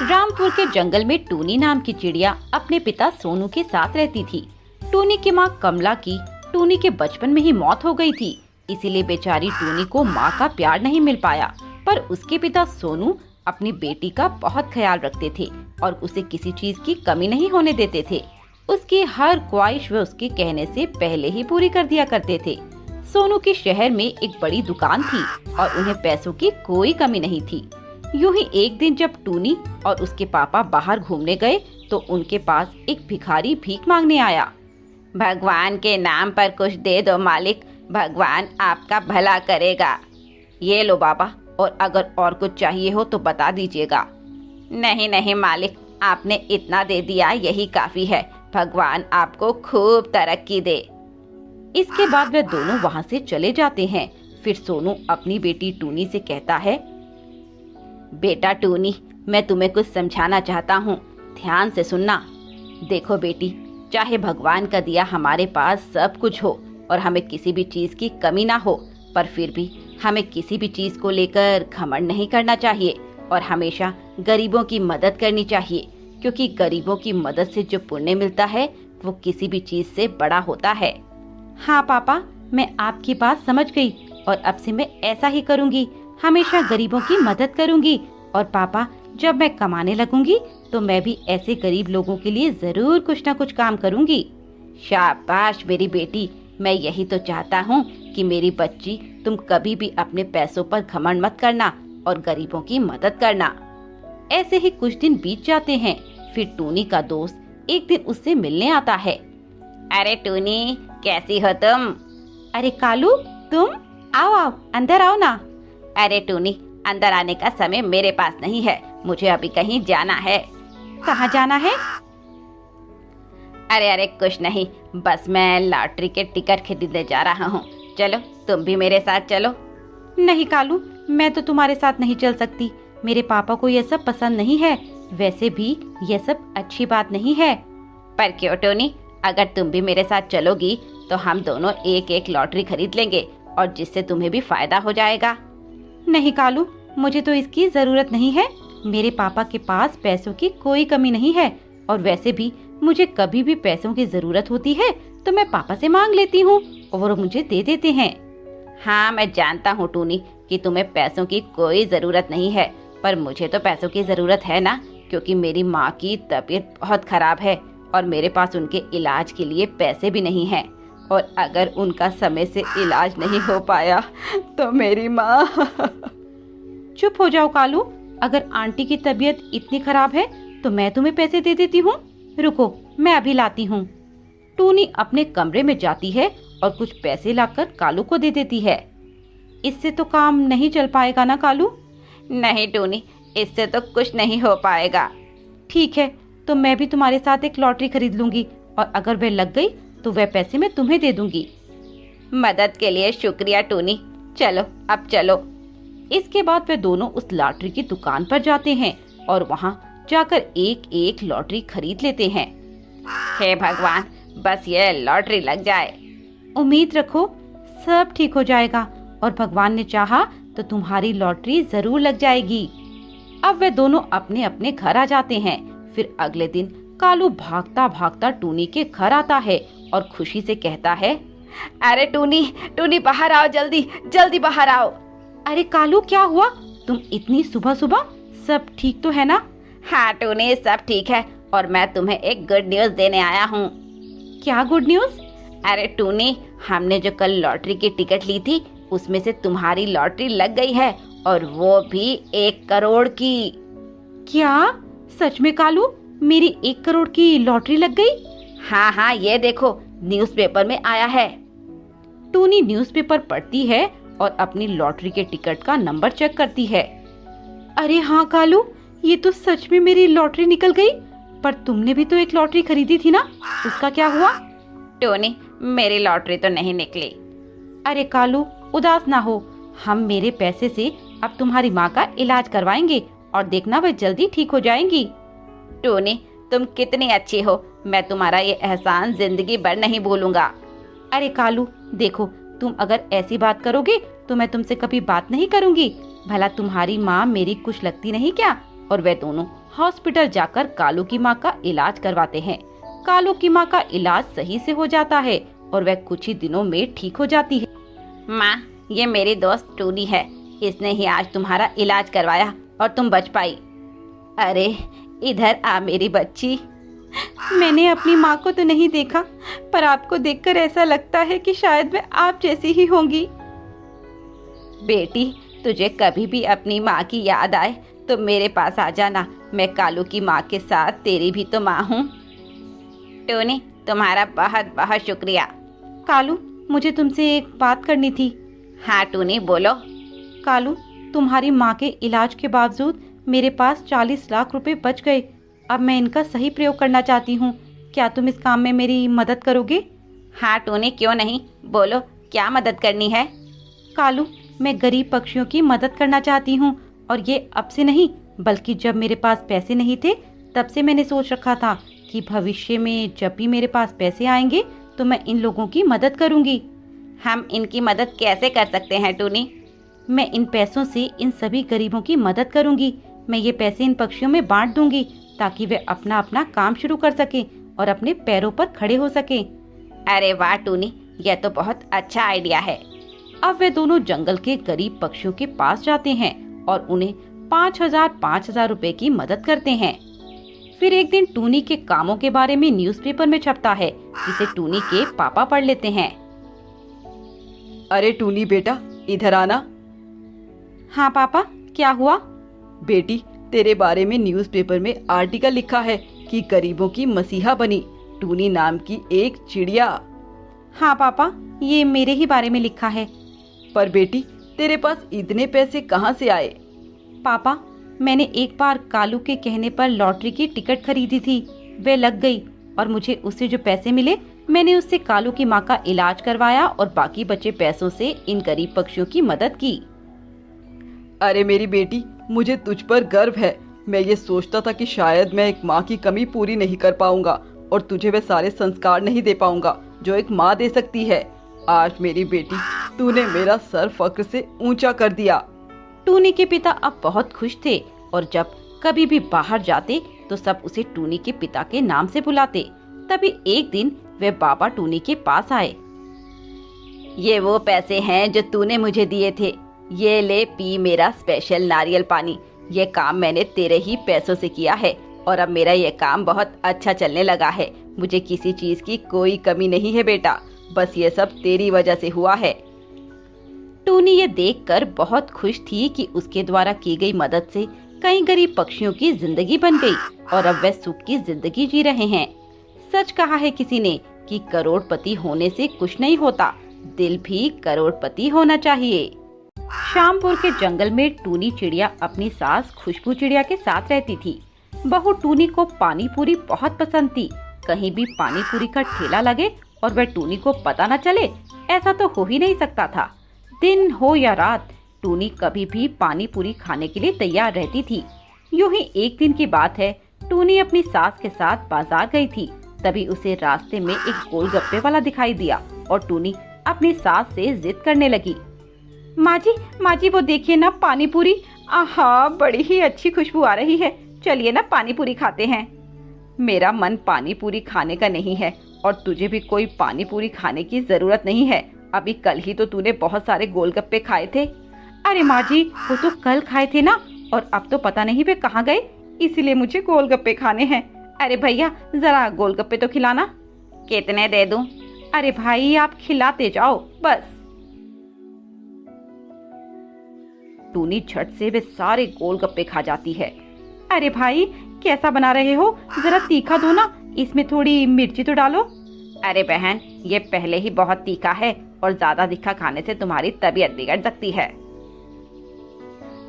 रामपुर के जंगल में टूनी नाम की चिड़िया अपने पिता सोनू के साथ रहती थी। टूनी की माँ कमला की टूनी के बचपन में ही मौत हो गई थी, इसीलिए बेचारी टूनी को माँ का प्यार नहीं मिल पाया। पर उसके पिता सोनू अपनी बेटी का बहुत ख्याल रखते थे और उसे किसी चीज की कमी नहीं होने देते थे। उसकी हर ख्वाहिश वे उसके कहने से पहले ही पूरी कर दिया करते थे। सोनू के शहर में एक बड़ी दुकान थी और उन्हें पैसों की कोई कमी नहीं थी। यूं ही एक दिन जब टूनी और उसके पापा बाहर घूमने गए तो उनके पास एक भिखारी भीख मांगने आया। भगवान के नाम पर कुछ दे दो मालिक, भगवान आपका भला करेगा। ये लो बाबा, और अगर और कुछ चाहिए हो तो बता दीजिएगा। नहीं नहीं मालिक, आपने इतना दे दिया यही काफी है, भगवान आपको खूब तरक्की दे। इसके बाद वे दोनों वहाँ से चले जाते हैं। फिर सोनू अपनी बेटी टूनी से कहता है, बेटा टूनी, मैं तुम्हें कुछ समझाना चाहता हूँ, ध्यान से सुनना। देखो बेटी, चाहे भगवान का दिया हमारे पास सब कुछ हो और हमें किसी भी चीज की कमी ना हो, पर फिर भी हमें किसी भी चीज को लेकर घमंड नहीं करना चाहिए और हमेशा गरीबों की मदद करनी चाहिए, क्योंकि गरीबों की मदद से जो पुण्य मिलता है वो किसी भी चीज से बड़ा होता है। हाँ पापा, मैं आपकी बात समझ गई और अब से मैं ऐसा ही करूँगी, हमेशा गरीबों की मदद करूँगी। और पापा, जब मैं कमाने लगूंगी तो मैं भी ऐसे गरीब लोगों के लिए जरूर कुछ न कुछ काम करूँगी। शाबाश मेरी बेटी, मैं यही तो चाहता हूँ कि मेरी बच्ची तुम कभी भी अपने पैसों पर घमंड मत करना और गरीबों की मदद करना। ऐसे ही कुछ दिन बीत जाते हैं। फिर टूनी का दोस्त एक दिन उससे मिलने आता है। अरे टूनी, कैसी हो तुम? अरे कालू, तुम आओ आओ, अंदर आओ ना। अरे टूनी, अंदर आने का समय मेरे पास नहीं है, मुझे अभी कहीं जाना है। कहाँ जाना है? अरे अरे कुछ नहीं, बस मैं लॉटरी के टिकट खरीदने जा रहा हूँ, चलो तुम भी मेरे साथ चलो। नहीं कालू, मैं तो तुम्हारे साथ नहीं चल सकती, मेरे पापा को यह सब पसंद नहीं है, वैसे भी यह सब अच्छी बात नहीं है। पर क्यों टोनी, अगर तुम भी मेरे साथ चलोगी तो हम दोनों एक एक लॉटरी खरीद लेंगे और जिससे तुम्हें भी फायदा हो जाएगा। नहीं कालू, मुझे तो इसकी जरूरत नहीं है, मेरे पापा के पास पैसों की कोई कमी नहीं है और वैसे भी मुझे कभी भी पैसों की जरूरत होती है तो मैं पापा से मांग लेती हूँ और वो मुझे दे देते हैं। हाँ मैं जानता हूँ टूनी कि तुम्हें पैसों की कोई जरूरत नहीं है, पर मुझे तो पैसों की जरूरत है ना, क्योंकि मेरी माँ की तबीयत बहुत खराब है और मेरे पास उनके इलाज के लिए पैसे भी नहीं हैं, और अगर उनका समय से इलाज नहीं हो पाया तो मेरी माँ चुप हो जाओ कालू, अगर आंटी की तबीयत इतनी खराब है तो मैं तुम्हें पैसे दे देती हूँ, रुको मैं अभी लाती हूँ। टूनी अपने कमरे में जाती है और कुछ पैसे लाकर कालू को दे देती है। इससे तो काम नहीं चल पाएगा ना कालू? नहीं टूनी, इससे तो कुछ नहीं हो पाएगा। ठीक है, तो मैं भी तुम्हारे साथ एक लॉटरी खरीद लूंगी और अगर वह लग गई तो वह पैसे मैं तुम्हें दे दूंगी। मदद के लिए शुक्रिया टूनी, चलो अब चलो। इसके बाद वे दोनों उस लॉटरी की दुकान पर जाते हैं और वहाँ जाकर एक एक लॉटरी खरीद लेते हैं। हे भगवान, बस ये लॉटरी लग जाए। उम्मीद रखो, सब ठीक हो जाएगा और भगवान ने चाहा तो तुम्हारी लॉटरी जरूर लग जाएगी। अब वे दोनों अपने अपने घर आ जाते हैं। फिर अगले दिन कालू भागता भागता टूनी के घर आता है और खुशी से कहता है, अरे टूनी टूनी बाहर आओ, जल्दी जल्दी बाहर आओ। अरे कालू, क्या हुआ? तुम इतनी सुबह सुबह, सब ठीक तो है ना? हाँ टूनी, सब ठीक है और मैं तुम्हें एक गुड न्यूज देने आया हूँ। क्या गुड न्यूज? अरे टूनी, हमने जो कल लॉटरी की टिकट ली थी उसमें से तुम्हारी लॉटरी लग गई है और वो भी 1 करोड़ की। क्या? सच में कालू, मेरी 1 करोड़ की लॉटरी लग गई? हाँ हाँ, ये देखो न्यूज़पेपर में आया है। टूनी न्यूज़पेपर पढ़ती है और अपनी लॉटरी के टिकट का नंबर चेक करती है। अरे हाँ कालू, ये तो सच में मेरी लॉटरी निकल गई। पर तुमने भी तो एक लॉटरी खरीदी थी ना, उसका क्या हुआ? टोनी, मेरी लॉटरी तो नहीं निकली। अरे कालू, उदास ना हो, हम मेरे पैसे से अब तुम्हारी माँ का इलाज करवाएंगे और देखना वह जल्दी ठीक हो जाएंगी। टोनी, तुम कितनी अच्छी हो, मैं तुम्हारा ये एहसान जिंदगी भर नहीं भूलूंगा। अरे कालू देखो, तुम अगर ऐसी बात करोगे तो मैं तुमसे कभी बात नहीं करूंगी। भला तुम्हारी माँ मेरी कुछ लगती नहीं क्या? और वे दोनों हॉस्पिटल जाकर कालू की माँ का इलाज करवाते हैं। कालू की माँ का इलाज सही से हो जाता है और वह कुछ ही दिनों में ठीक हो जाती है। माँ, ये मेरी दोस्त टूनी है, इसने ही आज तुम्हारा इलाज करवाया और तुम बच पाई। अरे इधर आ मेरी बच्ची। मैंने अपनी माँ को तो नहीं देखा, पर आपको देखकर ऐसा लगता है कि शायद मैं आप जैसी ही होंगी। बेटी, तुझे कभी भी अपनी माँ की याद आए तो मेरे पास आ जाना। मैं कालू की माँ के साथ तेरी भी तो माँ हूँ। टोनी, तुम्हारा बहुत बहुत शुक्रिया। कालू, मुझे तुमसे एक बात करनी थी। हाँ टोनी, बोलो। कालू, तुम्हारी माँ के इलाज के बावजूद मेरे पास 40 लाख रुपए बच गए। अब मैं इनका सही प्रयोग करना चाहती हूँ। क्या तुम इस काम में मेरी मदद करोगे? हाँ टोनी, क्यों नहीं, बोलो क्या मदद करनी है। कालू, मैं गरीब पक्षियों की मदद करना चाहती हूँ, और ये अब से नहीं बल्कि जब मेरे पास पैसे नहीं थे तब से मैंने सोच रखा था कि भविष्य में जब भी मेरे पास पैसे आएंगे तो मैं इन लोगों की मदद करूँगी। हम इनकी मदद कैसे कर सकते हैं टूनी? मैं इन पैसों से इन सभी गरीबों की मदद करूँगी। मैं ये पैसे इन पक्षियों में बांट दूंगी ताकि वे अपना अपना काम शुरू कर सकें और अपने पैरों पर खड़े हो सकें। अरे वाह टूनी, यह तो बहुत अच्छा आइडिया है। अब वे दोनों जंगल के गरीब पक्षियों के पास जाते हैं और उन्हें 5,000 रुपए की मदद करते हैं। फिर एक दिन टूनी के कामों के बारे में न्यूज़पेपर में छपता है, जिसे टूनी के पापा पढ़ लेते हैं। अरे टूनी बेटा, इधर आना। हाँ पापा, क्या हुआ? बेटी, तेरे बारे में न्यूज़पेपर में आर्टिकल लिखा है कि गरीबों की मसीहा बनी टूनी नाम की एक चिड़िया। हाँ पापा, ये मेरे ही बारे में लिखा है। पर बेटी, तेरे पास इतने पैसे कहाँ से आए? पापा, मैंने एक बार कालू के कहने पर लॉटरी की टिकट खरीदी थी, वे लग गई और मुझे उससे जो पैसे मिले मैंने उससे कालू की माँ का इलाज करवाया और बाकी बचे पैसों से इन गरीब पक्षियों की मदद की। अरे मेरी बेटी, मुझे तुझ पर गर्व है। मैं ये सोचता था कि शायद मैं एक माँ की कमी पूरी नहीं कर पाऊंगा और तुझे वे सारे संस्कार नहीं दे पाऊंगा जो एक माँ दे सकती है। आज मेरी बेटी, तूने मेरा सर फक्र से ऊंचा कर दिया। टूनी के पिता अब बहुत खुश थे और जब कभी भी बाहर जाते तो सब उसे टूनी के पिता के नाम से बुलाते। तभी एक दिन वे बाबा टूनी के पास आए। ये वो पैसे हैं जो तूने मुझे दिए थे, ये ले पी मेरा स्पेशल नारियल पानी। ये काम मैंने तेरे ही पैसों से किया है और अब मेरा ये काम बहुत अच्छा चलने लगा है। मुझे किसी चीज की कोई कमी नहीं है बेटा, बस ये सब तेरी वजह से हुआ है। टूनी ये देखकर बहुत खुश थी कि उसके द्वारा की गई मदद से कई गरीब पक्षियों की जिंदगी बन गई और अब वे सुख की जिंदगी जी रहे हैं। सच कहा है किसी ने कि करोड़पति होने से कुछ नहीं होता, दिल भी करोड़पति होना चाहिए। शामपुर के जंगल में टूनी चिड़िया अपनी सास खुशबू चिड़िया के साथ रहती थी। बहू टूनी को पानी पूरी बहुत पसंद थी। कहीं भी पानी पूरी का ठेला लगे और वह टूनी को पता न चले, ऐसा तो हो ही नहीं सकता था। दिन हो या रात, टूनी कभी भी पानी पूरी खाने के लिए तैयार रहती थी। यूं ही एक दिन की बात है, टूनी अपनी सास के साथ बाजार गई थी। तभी उसे रास्ते में एक गोलगप्पे वाला दिखाई दिया और टूनी अपनी सास से जिद करने लगी। माँ जी वो देखिए ना पानी पूरी, आहा बड़ी ही अच्छी खुशबू आ रही है, चलिए ना पानी पूरी खाते हैं। मेरा मन पानी पूरी खाने का नहीं है और तुझे भी कोई पानी पूरी खाने की जरूरत नहीं है। अभी कल ही तो तूने बहुत सारे गोलगप्पे खाए थे। अरे माँ जी, वो तो कल खाए थे ना, और अब तो पता नहीं वे कहाँ गए, इसीलिए मुझे गोलगप्पे खाने हैं। अरे भैया, जरा गोलगप्पे तो खिलाना। कितने दे दूं? अरे भाई, आप खिलाते जाओ बस। टूनी झट से वे सारे गोलगप्पे खा जाती है। अरे भाई, कैसा बना रहे हो, जरा तीखा दो ना, इसमें थोड़ी मिर्ची तो डालो। अरे बहन, ये पहले ही बहुत तीखा है और ज्यादा तीखा खाने से तुम्हारी तबीयत बिगड़ सकती है।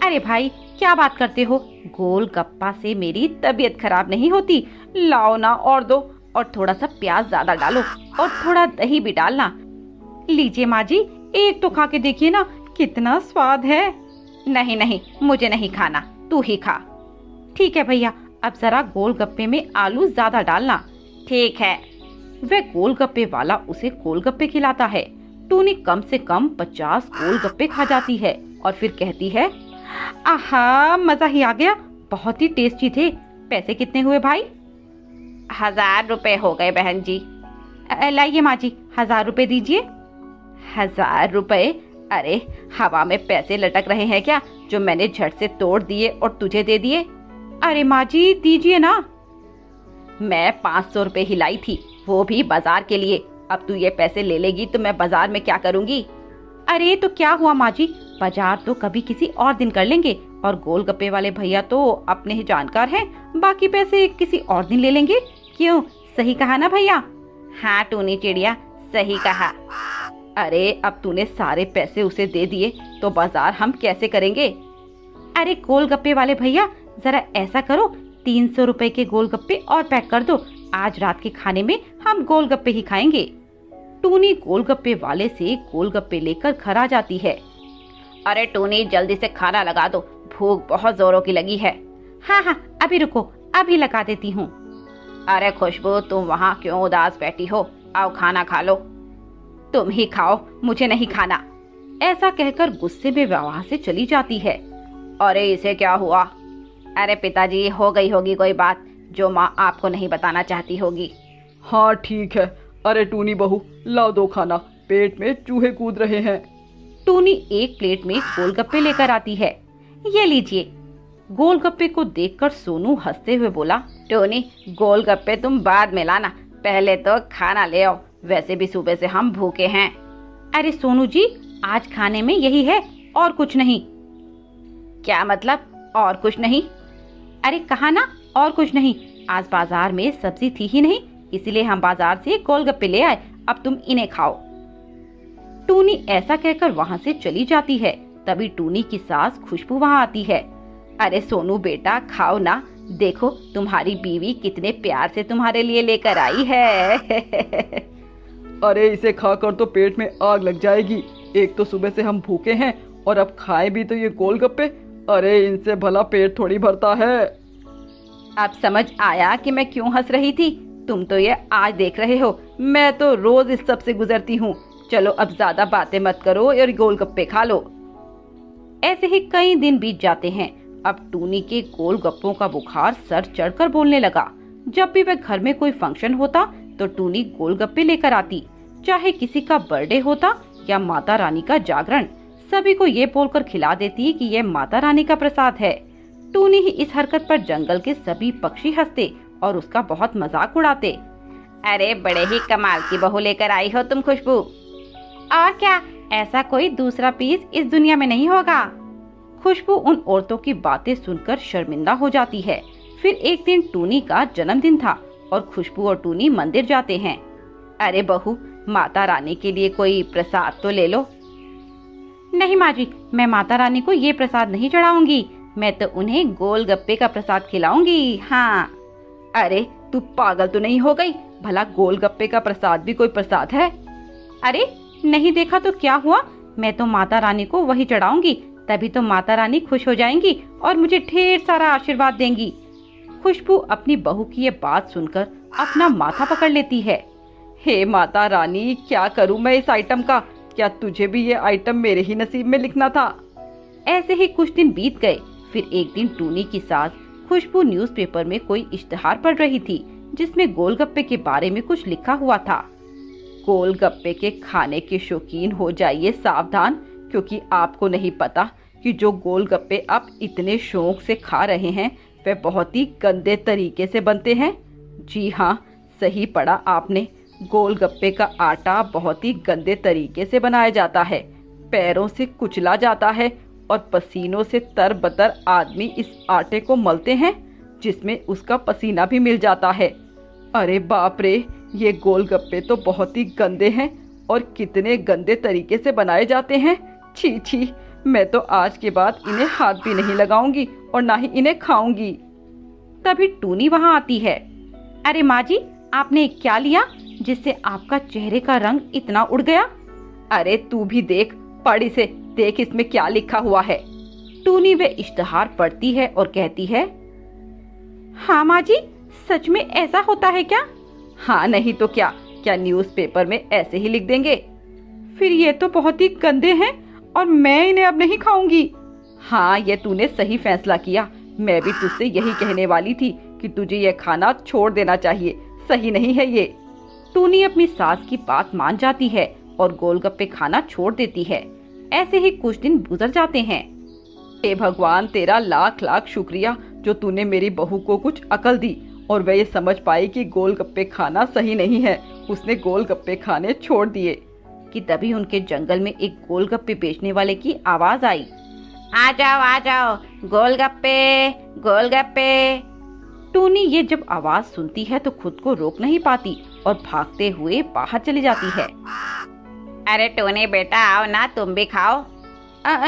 अरे भाई, क्या बात करते हो, गोलगप्पा से मेरी तबीयत खराब नहीं होती। लाओ ना और दो, और थोड़ा सा प्याज ज्यादा डालो और थोड़ा दही भी डालना। लीजिए माँ जी, एक तो खा के देखिए ना, कितना स्वाद है। नहीं नहीं, मुझे नहीं खाना, तू ही खा। ठीक है भैया, अब जरा गोलगप्पे में आलू ज्यादा डालना। ठीक है। वह गोलगप्पे वाला उसे गोलगप्पे खिलाता है। टूनी कम से कम 50 गोलगप्पे खा जाती है और फिर कहती है, आहा मजा ही आ गया, बहुत ही टेस्टी थे। पैसे कितने हुए भाई? 1000 रुपए हो गए बहन जी। लाइए माँ जी, 1000 रुपए दीजिए। 1000 रुपए? अरे हवा में पैसे लटक रहे हैं क्या, जो मैंने झट से तोड़ दिए और तुझे दे दिए? अरे माँ जी दीजिए ना। मैं 500 रुपए ही लाई थी, वो भी बाजार के लिए। अब तू ये पैसे ले लेगी तो मैं बाजार में क्या करूंगी? अरे तो क्या हुआ माँ जी, बाजार तो कभी किसी और दिन कर लेंगे, और गोलगप्पे वाले भैया तो अपने ही जानकार हैं, बाकी पैसे किसी और दिन ले लेंगे। क्यों, सही कहा ना भैया? हाँ टूनी चिड़िया, सही कहा। अरे अब तूने सारे पैसे उसे दे दिए तो बाजार हम कैसे करेंगे? अरे गोलगप्पे वाले भैया, जरा ऐसा करो, 300 रुपए के गोलगप्पे और पैक कर दो। आज रात के खाने में हम गोलगप्पे ही खाएंगे। टूनी गोलगप्पे वाले से गोलगप्पे लेकर घर आ जाती है। अरे टूनी जल्दी से खाना लगा दो, भूख बहुत जोरों की लगी है। हाँ हाँ अभी रुको, अभी लगा देती हूँ। अरे खुशबू तुम वहाँ क्यों उदास बैठी हो, आओ खाना खा लो। तुम ही खाओ, मुझे नहीं खाना। ऐसा कहकर गुस्से में वहाँ से चली जाती है। अरे इसे क्या हुआ? अरे पिताजी हो गई होगी कोई बात जो माँ आपको नहीं बताना चाहती होगी। हाँ ठीक है। अरे टूनी बहू लाओ दो खाना, पेट में चूहे कूद रहे हैं। टूनी एक प्लेट में गोलगप्पे लेकर आती है। ये लीजिए। गोलगप्पे को देखकर सोनू हंसते हुए बोला, टोनी गोलगप्पे तुम बाद में लाना, पहले तो खाना ले आओ, वैसे भी सुबह से हम भूखे हैं। अरे सोनू जी, आज खाने में यही है और कुछ नहीं। क्या मतलब और कुछ नहीं? अरे कहा ना और कुछ नहीं, आज बाजार में सब्जी थी ही नहीं, इसलिए हम बाजार से गोलगप्पे ले आए, अब तुम इन्हें खाओ। टूनी ऐसा कहकर वहाँ से चली जाती है। तभी टूनी की सास खुशबू वहाँ आती है। अरे सोनू बेटा खाओ ना, देखो तुम्हारी बीवी कितने प्यार से तुम्हारे लिए लेकर आई है। अरे इसे खाकर तो पेट में आग लग जाएगी, एक तो सुबह से हम भूखे हैं और अब खाए भी तो ये गोलगप्पे। अरे इनसे भला पेट थोड़ी भरता है। अब समझ आया कि मैं क्यों हंस रही थी? तुम तो ये आज देख रहे हो, मैं तो रोज इस सब से गुजरती हूँ। चलो अब ज्यादा बातें मत करो और गोलगप्पे खा लो। ऐसे ही कई दिन बीत जाते हैं। अब टूनी के गोलगप्पों का बुखार सर चढ़कर बोलने लगा। जब भी वह घर में कोई फंक्शन होता तो टूनी गोलगप्पे लेकर आती, चाहे किसी का बर्थडे होता या माता रानी का जागरण, सभी को ये बोलकर खिला देती कि यह माता रानी का प्रसाद है। टूनी ही इस हरकत पर जंगल के सभी पक्षी हंसते और उसका बहुत मजाक उड़ाते। अरे बड़े ही कमाल की बहू लेकर आई हो तुम खुशबू। और क्या, ऐसा कोई दूसरा पीस इस दुनिया में नहीं होगा। खुशबू उन औरतों की बातें सुनकर शर्मिंदा हो जाती है। फिर एक दिन टूनी का जन्मदिन था और खुशबू और टूनी मंदिर जाते हैं। अरे बहू, माता रानी के लिए कोई प्रसाद तो ले लो। नहीं माँ जी, मैं माता रानी को ये प्रसाद नहीं चढ़ाऊंगी, मैं तो उन्हें गोलगप्पे का प्रसाद खिलाऊंगी। हाँ। अरे तू पागल तो नहीं हो गई, भला गोलगप्पे का प्रसाद भी कोई प्रसाद है? अरे नहीं देखा तो क्या हुआ, मैं तो माता रानी को वही चढ़ाऊंगी, तभी तो माता रानी खुश हो जाएंगी और मुझे ढेर सारा आशीर्वाद देंगी। खुशबू अपनी बहू की ये बात सुनकर अपना माथा पकड़ लेती है। हे माता रानी, क्या करूं मैं इस आइटम का? क्या तुझे भी ये आइटम मेरे ही नसीब में लिखना था? ऐसे ही कुछ दिन बीत गए। फिर एक दिन टूनी की सास खुशबू न्यूज़पेपर में कोई इश्तिहार पढ़ रही थी, जिसमें गोलगप्पे के बारे में कुछ लिखा हुआ था। गोलगप्पे के खाने के शौकीन हो जाइए सावधान, क्योंकि आपको नहीं पता कि जो गोलगप्पे आप इतने शौक से खा रहे हैं वे बहुत ही गंदे तरीके से बनते हैं। जी हाँ, सही पढ़ा आपने, गोलगप्पे का आटा बहुत ही गंदे तरीके से बनाया जाता है, पैरों से कुचला जाता है और पसीनों से तरबतर आदमी इस आटे को मलते हैं, जिसमें उसका पसीना भी मिल जाता है। अरे बाप रे, ये गोलगप्पे तो बहुत ही गंदे हैं और कितने गंदे तरीके से बनाए जाते हैं। छी छी, मैं तो आज के बाद इन्हें हाथ भी नहीं लगाऊंगी और ना ही इन्हें खाऊंगी। तभी टूनी वहां आती है। अरे माँ जी, आपने क्या लिया जिससे आपका चेहरे का रंग इतना उड़ गया? अरे तू भी देख, पढ़ इसे, देख इसमें क्या लिखा हुआ है। टूनी वे इश्तिहार पढ़ती है और कहती है, हाँ माँ जी, सच में ऐसा होता है क्या? हाँ नहीं तो क्या, क्या न्यूज़पेपर में ऐसे ही लिख देंगे? फिर ये तो बहुत ही गंदे हैं और मैं इन्हें अब नहीं खाऊंगी। हाँ, ये तूने सही फैसला किया, मैं भी तुझसे यही कहने वाली थी कि तुझे ये खाना छोड़ देना चाहिए, सही नहीं है ये। टूनी अपनी सास की बात मान जाती है और गोलगप्पे खाना छोड़ देती है। ऐसे ही कुछ दिन गुजर जाते हैं। हे भगवान, तेरा लाख लाख शुक्रिया जो तूने मेरी बहू को कुछ अकल दी और वह ये समझ पाई कि गोलगप्पे खाना सही नहीं है। उसने गोलगप्पे खाने छोड़ दिए। कि तभी उनके जंगल में एक गोलगप्पे बेचने वाले की आवाज आई। आ जाओ गोलगप्पे गोलगप्पे। टूनी ये जब आवाज सुनती है तो खुद को रोक नहीं पाती और भागते हुए बाहर चली जाती है। अरे टूनी बेटा, आओ ना, तुम भी खाओ।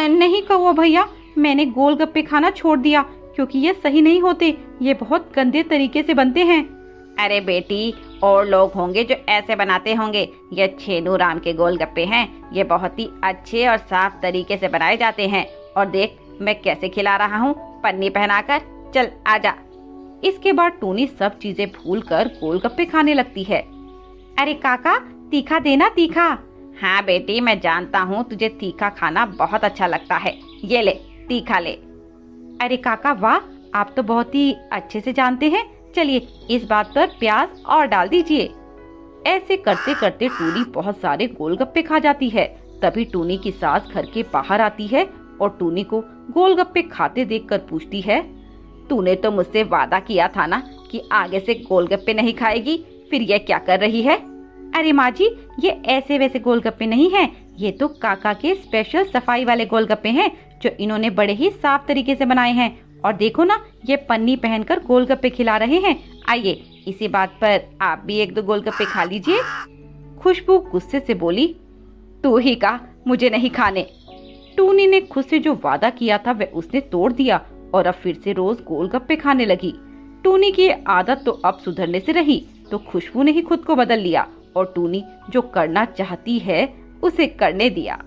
नहीं कौवा भैया, मैंने गोलगप्पे खाना छोड़ दिया क्योंकि ये सही नहीं होते, ये बहुत गंदे तरीके से बनते हैं। अरे बेटी, और लोग होंगे जो ऐसे बनाते होंगे। ये छेनू राम के गोलगप्पे हैं। ये बहुत ही अच्छे और साफ तरीके से बनाए जाते हैं। और देख मैं कैसे खिला रहा हूँ, पन्नी पहनाकर। चल आजा। इसके बाद टूनी सब चीजें भूलकर गोलगप्पे खाने लगती है। अरे काका, तीखा देना, तीखा। हाँ बेटी, मैं जानता हूँ तुझे तीखा खाना बहुत अच्छा लगता है। ये ले, तीखा ले। अरे काका वाह, आप तो बहुत ही अच्छे से जानते हैं। चलिए इस बात पर प्याज और डाल दीजिए। ऐसे करते करते टूनी बहुत सारे गोलगप्पे खा जाती है। तभी टूनी की सास घर के बाहर आती है और टूनी को गोलगप्पे खाते देखकर पूछती है, तूने तो मुझसे वादा किया था ना कि आगे से गोलगप्पे नहीं खाएगी, फिर ये क्या कर रही है? अरे माँ जी, ये ऐसे वैसे गोलगप्पे नहीं हैं, ये तो काका के स्पेशल सफाई वाले गोलगप्पे हैं जो इन्होंने बड़े ही साफ तरीके से बनाए हैं। और देखो ना, ये पन्नी पहनकर गोलगप्पे खिला रहे हैं। आइए, इसी बात पर आप भी एक दो गोलगप्पे खा लीजिए। खुशबू गुस्से से बोली, तू ही कहा मुझे नहीं खाने। टूनी ने खुद से जो वादा किया था वह उसने तोड़ दिया और अब फिर से रोज गोलगप्पे खाने लगी। टूनी की आदत तो अब सुधरने से रही तो खुशबू ने ही खुद को बदल लिया और टूनी जो करना चाहती है उसे करने दिया।